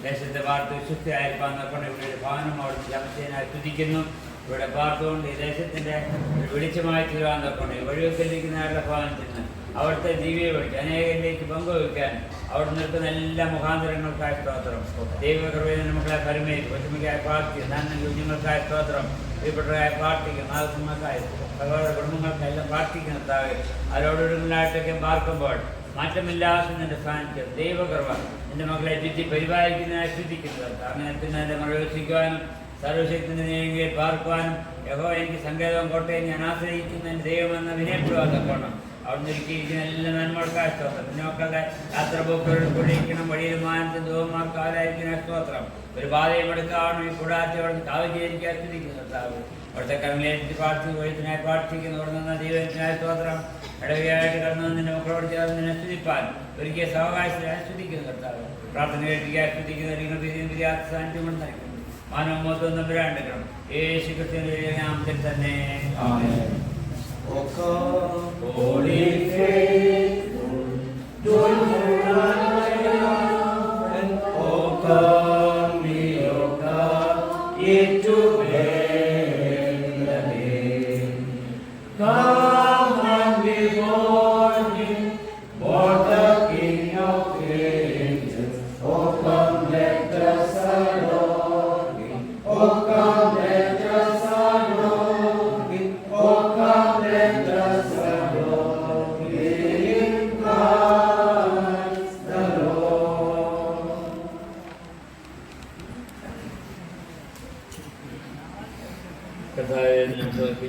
ദേശത്തെ വാർത്ത വിശുദ്ധയായിരിക്കാൻ ഇവിടെ ഭവനം അവിടെ ജമസേനായി തുതിക്കുന്നു. ഇവിടെ പാർത്തുകൊണ്ട് ഈ ദേശത്തിൻ്റെ വെളിച്ചമായി തീരുവാൻ തൊക്കൊണ്ട് വഴിവെക്കലിരിക്കുന്നവരുടെ ഭവനത്തിൽ നിന്ന് അവിടുത്തെ ജീവിയെ വിളിച്ച് അനേകരിലേക്ക് പങ്കുവയ്ക്കാൻ അവിടെ നിൽക്കുന്ന എല്ലാ മുഖാന്തരങ്ങൾക്കായ സ്തോത്രം. ദൈവകൃപയെ മക്കളെ പരിമേൽ ഒറ്റുമയ്ക്കായി പ്രാർത്ഥിക്കും. നന്മ കുഞ്ഞുങ്ങൾക്കായ സ്തോത്രം. പ്രിയപ്പെട്ടവരായ പ്രാർത്ഥിക്കും. നാഗസിംഹക്കായ സഹോദര കുടുംബങ്ങൾക്കെല്ലാം പ്രാർത്ഥിക്കുന്നതാവേ. അവരോടൊരുങ്ങലായിട്ടൊക്കെ പാർക്കുമ്പോൾ മാറ്റമില്ലാത്ത നിന്റെ സാന്നിധ്യം ദൈവകൃപ എൻ്റെ മക്കളെ ചുറ്റി പരിപാലിക്കുന്നതിനായി ശ്രദ്ധിക്കുന്നത്. അങ്ങനെ തന്നെ എൻ്റെ മഴവസിക്കുവാനും സർവശക്തിൻ്റെ നീങ്ങിയിൽ പാർക്കുവാനും യഹോവ എനിക്ക് സങ്കേതവും കോട്ടയും ഞാൻ ആശ്രയിക്കുന്ന എൻ്റെ ദൈവമെന്ന വിനയപ്പെടുവാൻ തക്കണം. അവിടെ ഒരുക്കിയിരിക്കുന്ന എല്ലാ നന്മകൾക്കായ സ്തോത്രം. പിന്നെ മക്കളുടെ യാത്ര പോക്കുകളിൽ കൊണ്ടിരിക്കണം. വഴിയിൽ മാനത്തിന് ദൂരമാർക്ക് ആരായിരിക്കുന്ന സ്തോത്രം. ഒരു ബാധയും എടുക്കാവണം. ഈ കൂടാതെ അവിടെ കാവ്യചേരിക്കാൻ ശ്രദ്ധിക്കുന്നത്. അവിടുത്തെ കർമ്മലേറ്റി വഴുത്തിനായി പ്രാർത്ഥിക്കുന്നു. അവിടെ നിന്ന് ദൈവത്തിനായ സ്തോത്രം. ഇടവയായിട്ട് കടന്നു നിന്റെ മക്കളോട് ചേർന്ന് നിന്നെ സ്തുതിപ്പാൻ ഒരിക്കൽ സാവകാശത്തിനായി സ്തുതിക്കുന്നു കർത്താവ്. പ്രാർത്ഥന കേൾപ്പിക്കാൻ സ്തുതിക്കുന്ന സാന്നിധ്യം കൊണ്ട് നയിക്കുന്നു. മാനവ മൊത്തം നമ്പരാണ്ടിക്കണം. യേശു ക്രിസ്തുവിന്റെ നാമത്തിൽ തന്നെ. Come and be born.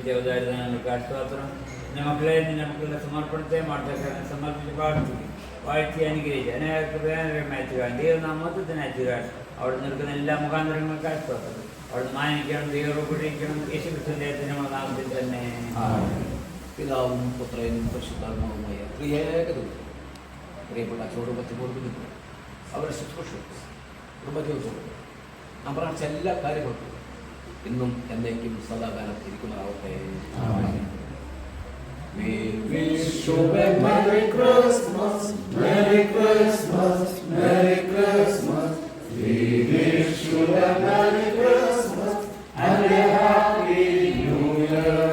വെളിപ്പെടുത്തിയ ഉദാഹരണങ്ങൾക്ക് സ്തോത്രം. മക്കളെ നമുക്കുള്ള സമർപ്പണത്തെ മാറ്റക്കാരനെ സമർപ്പിച്ച് പ്രാർത്ഥിക്കും. വാഴ്ത്തി അനുഗ്രഹിച്ച് അനേകർക്ക് വേനരമയച്ചുകാൻ ദൈവനാമത്വത്തിനയച്ചുകാൻ അവിടെ നിൽക്കുന്ന എല്ലാ മുഖാന്തരങ്ങൾക്ക് സ്തോത്രം. അവിടെ മാനിക്കണം, ദൈവപ്പെട്ടിരിക്കണം. യേശു ക്രിസ്തുവിന്റെ നമ്മുടെ നാമത്തിൽ തന്നെ. പിതാവും പുത്രനും പരിശുദ്ധാത്മാവുമായ പ്രിയേകതയും പ്രിയപ്പെട്ട അച്ഛനോട് പറ്റുമ്പോഴും അവരുടെ ശുശ്രൂഷ കുടുംബജീവിതത്തോട് നാം പ്രാർത്ഥിച്ച എല്ലാ കാര്യങ്ങൾക്കും ഇന്നും എന്നേക്കും സദാകാലം ഇരിക്കുന്നതാവട്ടെ. We wish you a Merry Christmas, Merry Christmas, Merry Christmas. We wish you a Merry Christmas and a Happy New Year,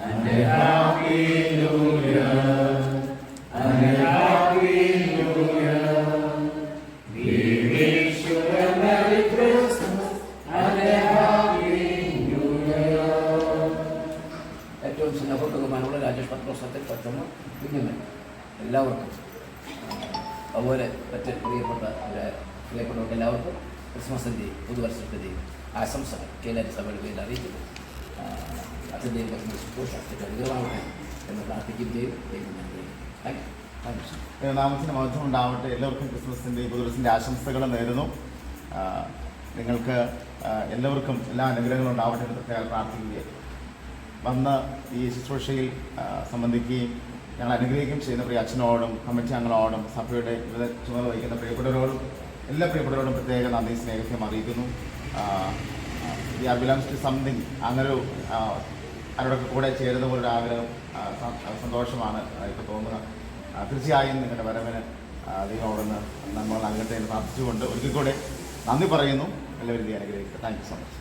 and a Happy New Year, and a Happy New Year. We wish you a Merry Christmas and a Happy New Year. ഏറ്റവും സ്നേഹബഹുമാനമുള്ള രാജേഷ് പത്രോസത്തെ പറ്റുന്ന കുഞ്ഞുങ്ങൾ എല്ലാവർക്കും അതുപോലെ മറ്റ് പ്രിയപ്പെട്ടവർക്ക് എല്ലാവർക്കും ക്രിസ്മസിൻ്റെയും പുതുവർഷത്തിൻ്റെയും ആശംസകൾ കേരള സഭയുടെ പേരിൽ അറിയിക്കുന്നു. അച്ഛൻ്റെയും ശുശ്രൂഷ അനുഗ്രഹമാവട്ടെ എന്ന് പ്രാർത്ഥിക്കുകയും ചെയ്യും. നാമത്തിന് മഹത്വം ഉണ്ടാവട്ടെ. എല്ലാവർക്കും ക്രിസ്മസിൻ്റെ പുതുവർഷത്തിൻ്റെ ആശംസകൾ നേരുന്നു. നിങ്ങൾക്ക് എല്ലാവർക്കും എല്ലാ അനുഗ്രഹങ്ങളും ഉണ്ടാവട്ടെ എന്ന് പ്രത്യേകം പ്രാർത്ഥിക്കുകയും വന്ന് ഈ ശുശ്രൂഷയിൽ സംബന്ധിക്കുകയും ഞങ്ങൾ അനുഗ്രഹിക്കുകയും ചെയ്യുന്ന പ്രിയ അച്ഛനോടും കമ്മിറ്റി അംഗങ്ങളോടും സഭയുടെ വിവിധ ചുമതല വഹിക്കുന്ന പ്രിയപ്പെട്ടവരോടും എല്ലാ പ്രിയപ്പെട്ടവരോടും പ്രത്യേക നന്ദി സ്നേഹത്തെയും അറിയിക്കുന്നു. ഈ ബിലോങ്സ് ടു സംതിങ് അങ്ങനൊരു അവരോടൊക്കെ കൂടെ ചേരുന്ന പോലൊരു ആഗ്രഹം സന്തോഷമാണ് ഇപ്പോൾ തോന്നുന്നത്. തീർച്ചയായും നിങ്ങളുടെ വരവിന് ദൈവം അവിടുന്ന് നമ്മൾ നൽകട്ടെ എന്ന് പ്രാർത്ഥിച്ചുകൊണ്ട് ഒരിക്കൽ കൂടെ നന്ദി പറയുന്നു. എല്ലാവരും അനുഗ്രഹിക്കുക. Thank you so much.